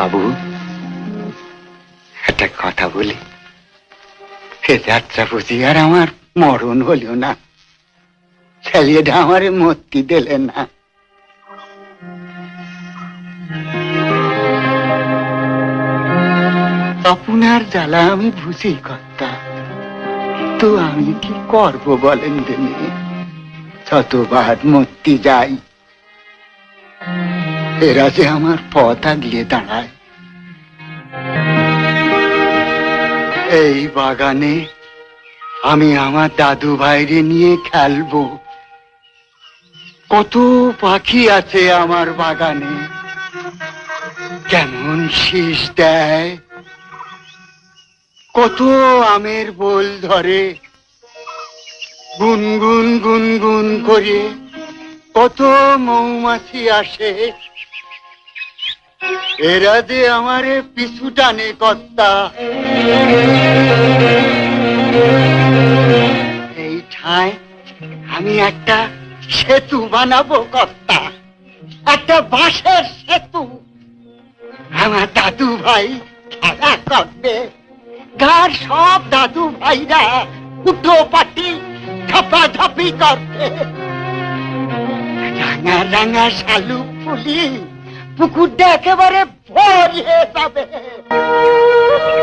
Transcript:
বাবু, একটা কথা বলি, সে যাত্রা বুঝি আর আমার মরণ হলিও না, ছেলেটা আমারে মতি দিলে না। আপনার জ্বালা আমি বুঝি কর্তা, তো আমি কি করব বলেন দিনে? যতবার মূর্তি যাই এরা যে আমার পথ আগলিয়ে দাঁড়ায়। এই বাগানে আমি আমার দাদু ভাইরে নিয়ে খেলবো। কত পাখি আছে আমার বাগানে, কেমন শীষ দেয়, কত আমের বোল ধরে, গুনগুন গুনগুন করে কত মৌমাছি আসে। এরা যে আমারে পিছু টানে কর্তা। এই ঠায় আমি একটা সেতু বানাবো কর্তা, একটা বাঁশের সেতু। আমার দাদু ভাই খেলা করবে, গার সব দাদু ভাইরা উঠো পাটি ঝাপাঝাপি করবে। রাঙা রাঙা শালুক ফুলি পুকুরটা একেবারে ভরে যাবে।